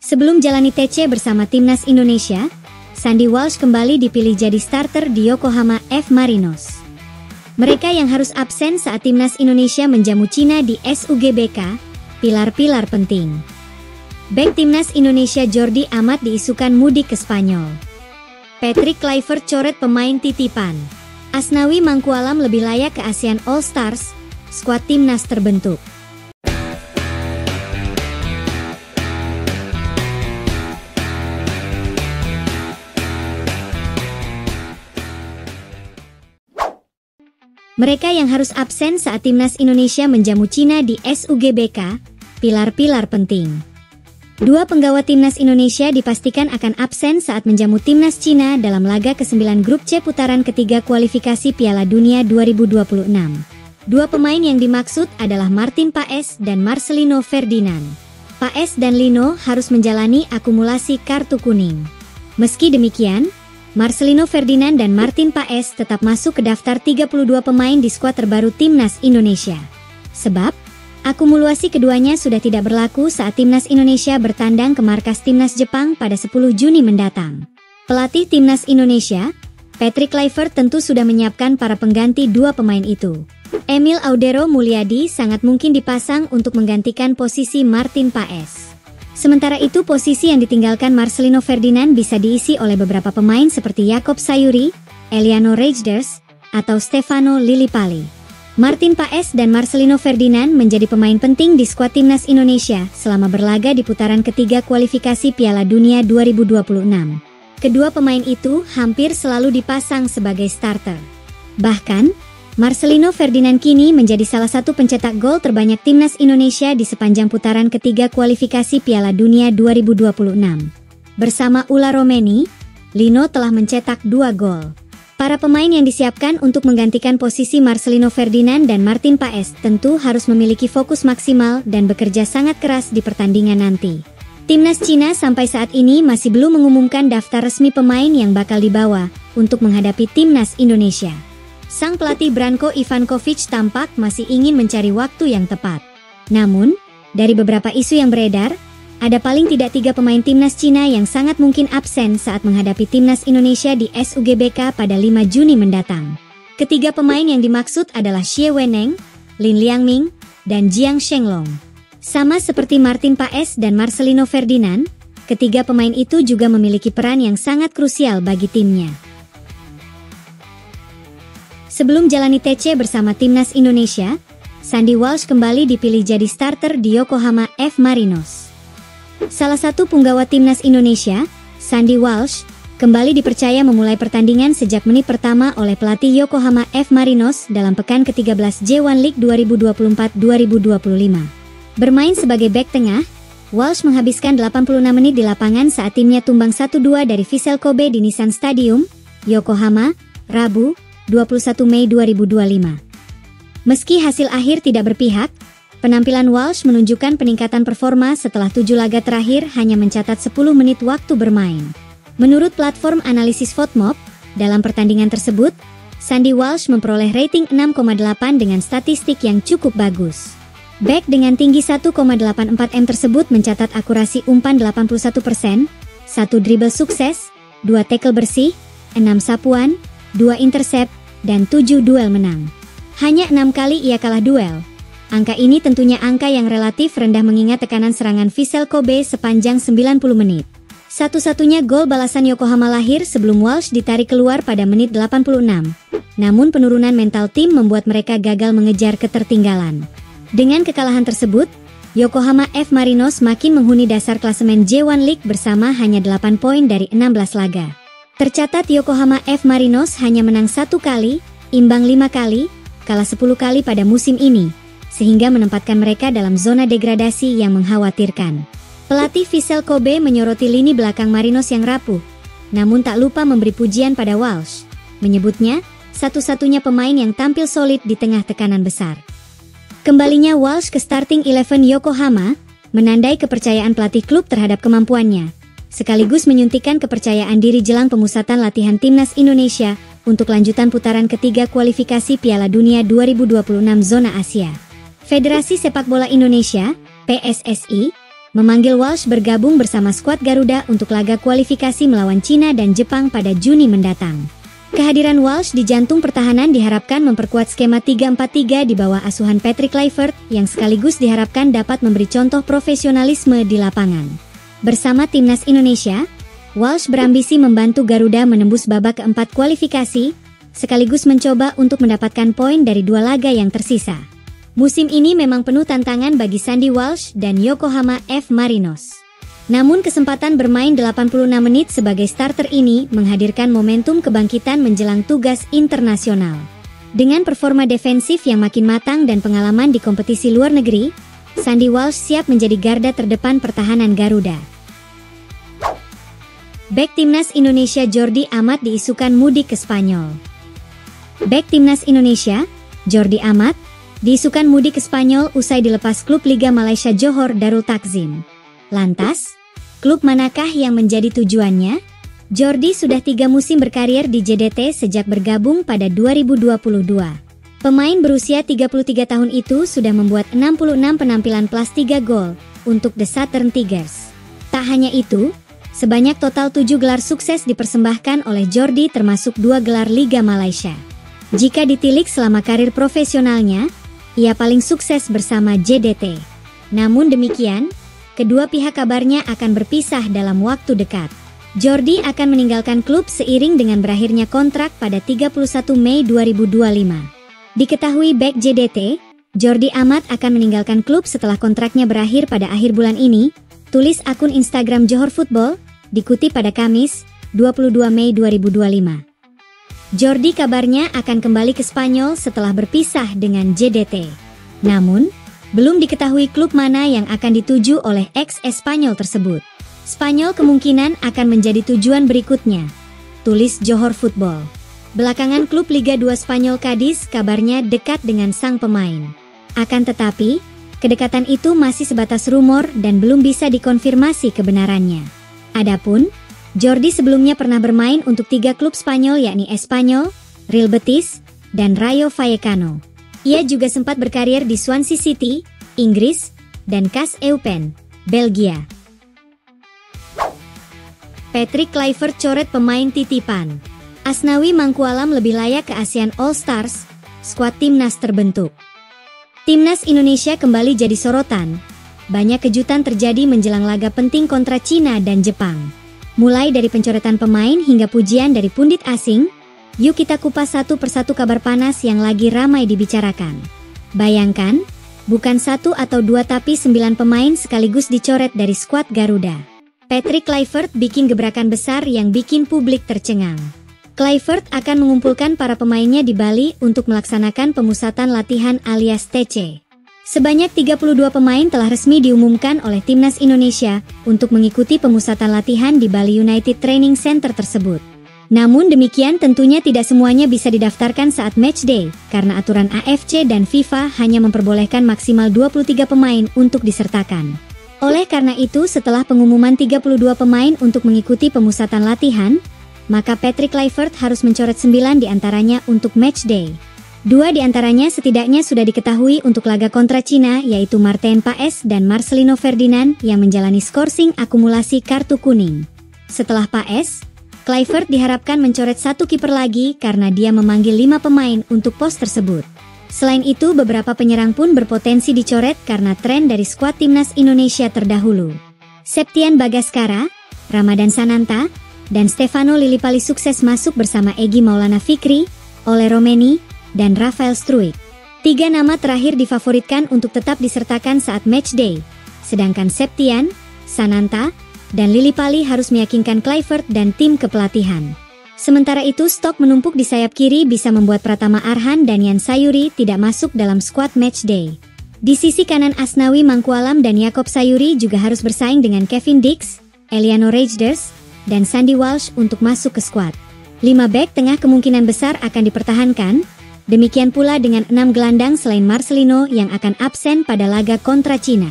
Sebelum jalani TC bersama timnas Indonesia, Sandy Walsh kembali dipilih jadi starter di Yokohama F. Marinos. Mereka yang harus absen saat timnas Indonesia menjamu Cina di SUGBK, pilar-pilar penting. Bek timnas Indonesia Jordi Amat diisukan mudik ke Spanyol. Patrick Kluivert coret pemain titipan. Asnawi Mangkualam lebih layak ke ASEAN All Stars, skuad timnas terbentuk. Mereka yang harus absen saat timnas Indonesia menjamu Cina di SUGBK, pilar-pilar penting. Dua penggawa timnas Indonesia dipastikan akan absen saat menjamu timnas Cina dalam laga ke-9 grup C putaran ketiga kualifikasi Piala Dunia 2026. Dua pemain yang dimaksud adalah Martin Paes dan Marcelino Ferdinand. Paes dan Lino harus menjalani akumulasi kartu kuning. Meski demikian, Marcelino Ferdinand dan Martin Paes tetap masuk ke daftar 32 pemain di skuad terbaru timnas Indonesia. Sebab, akumulasi keduanya sudah tidak berlaku saat timnas Indonesia bertandang ke markas timnas Jepang pada 10 Juni mendatang. Pelatih timnas Indonesia, Patrick Kluivert tentu sudah menyiapkan para pengganti dua pemain itu. Emil Audero Mulyadi sangat mungkin dipasang untuk menggantikan posisi Martin Paes. Sementara itu posisi yang ditinggalkan Marcelino Ferdinand bisa diisi oleh beberapa pemain seperti Jakob Sayuri, Eliano Reijnders, atau Stefano Lillipali. Martin Paes dan Marcelino Ferdinand menjadi pemain penting di skuad timnas Indonesia selama berlaga di putaran ketiga kualifikasi Piala Dunia 2026. Kedua pemain itu hampir selalu dipasang sebagai starter. Bahkan, Marcelino Ferdinand kini menjadi salah satu pencetak gol terbanyak timnas Indonesia di sepanjang putaran ketiga kualifikasi Piala Dunia 2026. Bersama Ula Romeni, Lino telah mencetak 2 gol. Para pemain yang disiapkan untuk menggantikan posisi Marcelino Ferdinand dan Martin Paes tentu harus memiliki fokus maksimal dan bekerja sangat keras di pertandingan nanti. Timnas Cina sampai saat ini masih belum mengumumkan daftar resmi pemain yang bakal dibawa untuk menghadapi timnas Indonesia. Sang pelatih Branko Ivankovic tampak masih ingin mencari waktu yang tepat. Namun, dari beberapa isu yang beredar, ada paling tidak 3 pemain timnas Cina yang sangat mungkin absen saat menghadapi timnas Indonesia di SUGBK pada 5 Juni mendatang. Ketiga pemain yang dimaksud adalah Xie Weneng, Lin Liangming, dan Jiang Shenglong. Sama seperti Martin Paes dan Marcelino Ferdinand, ketiga pemain itu juga memiliki peran yang sangat krusial bagi timnya. Sebelum jalani TC bersama timnas Indonesia, Sandy Walsh kembali dipilih jadi starter di Yokohama F. Marinos. Salah satu punggawa timnas Indonesia, Sandy Walsh, kembali dipercaya memulai pertandingan sejak menit pertama oleh pelatih Yokohama F. Marinos dalam pekan ke-13 J1 League 2024-2025. Bermain sebagai bek tengah, Walsh menghabiskan 86 menit di lapangan saat timnya tumbang 1-2 dari Vissel Kobe di Nissan Stadium, Yokohama, Rabu, 21 Mei 2025. Meski hasil akhir tidak berpihak, penampilan Walsh menunjukkan peningkatan performa setelah 7 laga terakhir hanya mencatat 10 menit waktu bermain. Menurut platform analisis FotMob, dalam pertandingan tersebut, Sandy Walsh memperoleh rating 6,8 dengan statistik yang cukup bagus. Bek dengan tinggi 1,84 m tersebut mencatat akurasi umpan 81%, 1 dribble sukses, 2 tackle bersih, 6 sapuan, 2 intercept, dan 7 duel menang. Hanya 6 kali ia kalah duel. Angka ini tentunya angka yang relatif rendah mengingat tekanan serangan Vissel Kobe sepanjang 90 menit. Satu-satunya gol balasan Yokohama lahir sebelum Walsh ditarik keluar pada menit 86. Namun penurunan mental tim membuat mereka gagal mengejar ketertinggalan. Dengan kekalahan tersebut, Yokohama F. Marinos makin menghuni dasar klasemen J1 League bersama hanya 8 poin dari 16 laga. Tercatat Yokohama F. Marinos hanya menang 1 kali, imbang 5 kali, kalah 10 kali pada musim ini, sehingga menempatkan mereka dalam zona degradasi yang mengkhawatirkan. Pelatih Vissel Kobe menyoroti lini belakang Marinos yang rapuh, namun tak lupa memberi pujian pada Walsh, menyebutnya satu-satunya pemain yang tampil solid di tengah tekanan besar. Kembalinya Walsh ke starting 11 Yokohama, menandai kepercayaan pelatih klub terhadap kemampuannya, sekaligus menyuntikkan kepercayaan diri jelang pemusatan latihan timnas Indonesia untuk lanjutan putaran ketiga kualifikasi Piala Dunia 2026 zona Asia. Federasi Sepak Bola Indonesia, PSSI, memanggil Walsh bergabung bersama skuad Garuda untuk laga kualifikasi melawan Cina dan Jepang pada Juni mendatang. Kehadiran Walsh di jantung pertahanan diharapkan memperkuat skema 3-4-3 di bawah asuhan Patrick Kluivert yang sekaligus diharapkan dapat memberi contoh profesionalisme di lapangan. Bersama timnas Indonesia, Walsh berambisi membantu Garuda menembus babak keempat kualifikasi, sekaligus mencoba untuk mendapatkan poin dari 2 laga yang tersisa. Musim ini memang penuh tantangan bagi Sandy Walsh dan Yokohama F. Marinos. Namun kesempatan bermain 86 menit sebagai starter ini menghadirkan momentum kebangkitan menjelang tugas internasional. Dengan performa defensif yang makin matang dan pengalaman di kompetisi luar negeri, Sandy Walsh siap menjadi garda terdepan pertahanan Garuda. Bek Timnas Indonesia Jordi Amat diisukan mudik ke Spanyol. Bek Timnas Indonesia, Jordi Amat, diisukan mudik ke Spanyol usai dilepas klub Liga Malaysia Johor Darul Takzim. Lantas, klub manakah yang menjadi tujuannya? Jordi sudah 3 musim berkarir di JDT sejak bergabung pada 2022. Pemain berusia 33 tahun itu sudah membuat 66 penampilan plus 3 gol untuk The Southern Tigers. Tak hanya itu, sebanyak total 7 gelar sukses dipersembahkan oleh Jordi termasuk 2 gelar Liga Malaysia. Jika ditilik selama karir profesionalnya, ia paling sukses bersama JDT. Namun demikian, kedua pihak kabarnya akan berpisah dalam waktu dekat. Jordi akan meninggalkan klub seiring dengan berakhirnya kontrak pada 31 Mei 2025. Diketahui bek JDT, Jordi Amat akan meninggalkan klub setelah kontraknya berakhir pada akhir bulan ini, tulis akun Instagram Johor Football, dikutip pada Kamis, 22 Mei 2025. Jordi kabarnya akan kembali ke Spanyol setelah berpisah dengan JDT. Namun, belum diketahui klub mana yang akan dituju oleh ex-Espanyol tersebut. Spanyol kemungkinan akan menjadi tujuan berikutnya, tulis Johor Football. Belakangan klub Liga 2 Spanyol Cadiz kabarnya dekat dengan sang pemain. Akan tetapi, kedekatan itu masih sebatas rumor dan belum bisa dikonfirmasi kebenarannya. Adapun, Jordi sebelumnya pernah bermain untuk 3 klub Spanyol yakni Espanyol, Real Betis, dan Rayo Vallecano. Ia juga sempat berkarir di Swansea City, Inggris, dan KAS Eupen, Belgia. Patrick Kluivert coret pemain titipan. Asnawi Mangkualam lebih layak ke ASEAN All Stars, skuad timnas terbentuk. Timnas Indonesia kembali jadi sorotan. Banyak kejutan terjadi menjelang laga penting kontra Cina dan Jepang. Mulai dari pencoretan pemain hingga pujian dari pundit asing, yuk kita kupas satu persatu kabar panas yang lagi ramai dibicarakan. Bayangkan, bukan 1 atau 2 tapi 9 pemain sekaligus dicoret dari skuad Garuda. Patrick Kluivert bikin gebrakan besar yang bikin publik tercengang. Kluivert akan mengumpulkan para pemainnya di Bali untuk melaksanakan pemusatan latihan alias TC. Sebanyak 32 pemain telah resmi diumumkan oleh Timnas Indonesia untuk mengikuti pemusatan latihan di Bali United Training Center tersebut. Namun demikian tentunya tidak semuanya bisa didaftarkan saat matchday, karena aturan AFC dan FIFA hanya memperbolehkan maksimal 23 pemain untuk disertakan. Oleh karena itu setelah pengumuman 32 pemain untuk mengikuti pemusatan latihan, maka Patrick Kluivert harus mencoret 9 diantaranya untuk matchday. 2 diantaranya setidaknya sudah diketahui untuk laga kontra Cina yaitu Martin Paes dan Marcelino Ferdinand yang menjalani skorsing akumulasi kartu kuning. Setelah Paes, Kluivert diharapkan mencoret 1 kiper lagi karena dia memanggil 5 pemain untuk pos tersebut. Selain itu beberapa penyerang pun berpotensi dicoret karena tren dari skuad timnas Indonesia terdahulu. Septian Bagaskara, Ramadan Sananta, dan Stefano Lillipali sukses masuk bersama Egy Maulana Fikri, Ole Romeni, dan Rafael Struijk. 3 nama terakhir difavoritkan untuk tetap disertakan saat matchday, sedangkan Septian, Sananta, dan Lillipali harus meyakinkan Kluivert dan tim kepelatihan. Sementara itu stok menumpuk di sayap kiri bisa membuat Pratama Arhan dan Yan Sayuri tidak masuk dalam skuad matchday. Di sisi kanan Asnawi Mangkualam dan Yakob Sayuri juga harus bersaing dengan Kevin Dix, Eliano Rejders, dan Sandy Walsh untuk masuk ke skuad. 5 bek tengah kemungkinan besar akan dipertahankan, demikian pula dengan 6 gelandang selain Marcelino yang akan absen pada laga kontra Cina.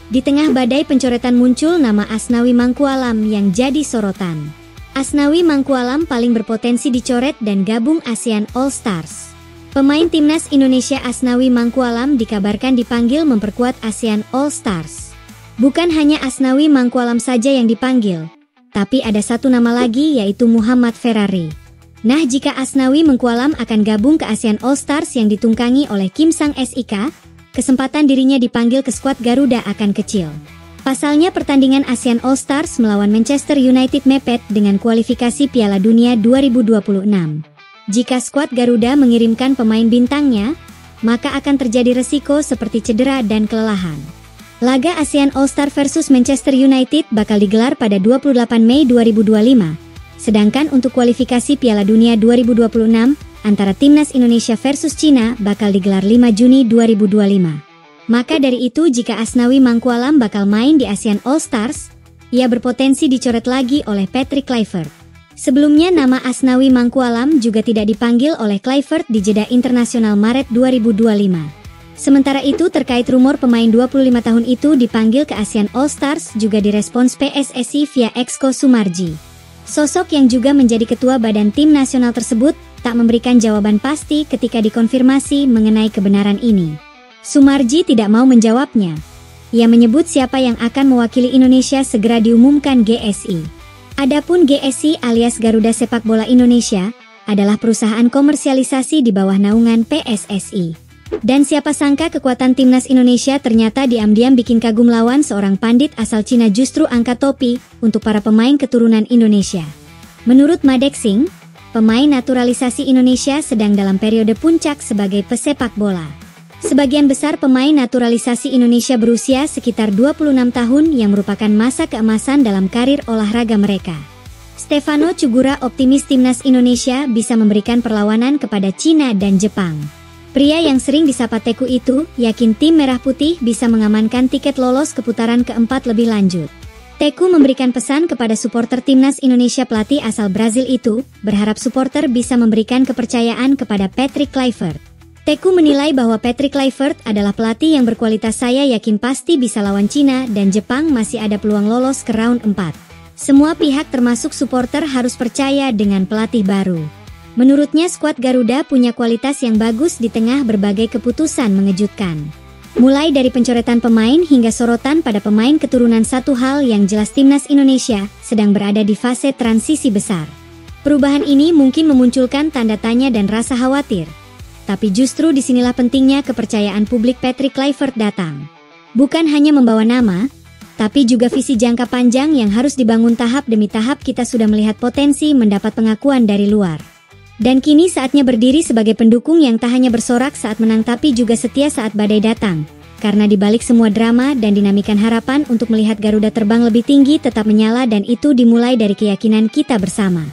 Di tengah badai pencoretan muncul nama Asnawi Mangkualam yang jadi sorotan. Asnawi Mangkualam paling berpotensi dicoret dan gabung ASEAN All Stars. Pemain timnas Indonesia Asnawi Mangkualam dikabarkan dipanggil memperkuat ASEAN All Stars. Bukan hanya Asnawi Mangkualam saja yang dipanggil, tapi ada satu nama lagi yaitu Muhammad Ferrari. Nah, jika Asnawi Mangkualam akan gabung ke ASEAN All Stars yang ditunggangi oleh Kim Sang SIK, kesempatan dirinya dipanggil ke skuad Garuda akan kecil. Pasalnya pertandingan ASEAN All Stars melawan Manchester United mepet dengan kualifikasi Piala Dunia 2026. Jika skuad Garuda mengirimkan pemain bintangnya, maka akan terjadi resiko seperti cedera dan kelelahan. Laga ASEAN All Star versus Manchester United bakal digelar pada 28 Mei 2025. Sedangkan untuk kualifikasi Piala Dunia 2026 antara Timnas Indonesia versus Cina bakal digelar 5 Juni 2025. Maka dari itu jika Asnawi Mangkualam bakal main di ASEAN All Stars, ia berpotensi dicoret lagi oleh Patrick Kluivert. Sebelumnya nama Asnawi Mangkualam juga tidak dipanggil oleh Kluivert di jeda internasional Maret 2025. Sementara itu terkait rumor pemain 25 tahun itu dipanggil ke ASEAN All Stars juga direspons PSSI via Exco Sumarji. Sosok yang juga menjadi ketua badan tim nasional tersebut tak memberikan jawaban pasti ketika dikonfirmasi mengenai kebenaran ini. Sumarji tidak mau menjawabnya. Ia menyebut siapa yang akan mewakili Indonesia segera diumumkan GSI. Adapun GSI alias Garuda Sepak Bola Indonesia adalah perusahaan komersialisasi di bawah naungan PSSI. Dan siapa sangka kekuatan timnas Indonesia ternyata diam-diam bikin kagum lawan seorang pandit asal Cina justru angkat topi untuk para pemain keturunan Indonesia. Menurut Madexing, pemain naturalisasi Indonesia sedang dalam periode puncak sebagai pesepak bola. Sebagian besar pemain naturalisasi Indonesia berusia sekitar 26 tahun yang merupakan masa keemasan dalam karir olahraga mereka. Stefano Cugura optimis timnas Indonesia bisa memberikan perlawanan kepada Cina dan Jepang. Pria yang sering disapa Teku itu yakin tim Merah Putih bisa mengamankan tiket lolos ke putaran keempat lebih lanjut. Teku memberikan pesan kepada supporter timnas Indonesia. Pelatih asal Brazil itu berharap supporter bisa memberikan kepercayaan kepada Patrick Kluivert. Teku menilai bahwa Patrick Kluivert adalah pelatih yang berkualitas. Saya yakin pasti bisa lawan Cina dan Jepang, masih ada peluang lolos ke round 4. Semua pihak termasuk supporter harus percaya dengan pelatih baru. Menurutnya skuad Garuda punya kualitas yang bagus di tengah berbagai keputusan mengejutkan. Mulai dari pencoretan pemain hingga sorotan pada pemain keturunan, satu hal yang jelas timnas Indonesia sedang berada di fase transisi besar. Perubahan ini mungkin memunculkan tanda tanya dan rasa khawatir. Tapi justru disinilah pentingnya kepercayaan publik Patrick Kluivert datang. Bukan hanya membawa nama, tapi juga visi jangka panjang yang harus dibangun tahap demi tahap. Kita sudah melihat potensi mendapat pengakuan dari luar. Dan kini saatnya berdiri sebagai pendukung yang tak hanya bersorak saat menang tapi juga setia saat badai datang. Karena dibalik semua drama dan dinamikan, harapan untuk melihat Garuda terbang lebih tinggi tetap menyala, dan itu dimulai dari keyakinan kita bersama.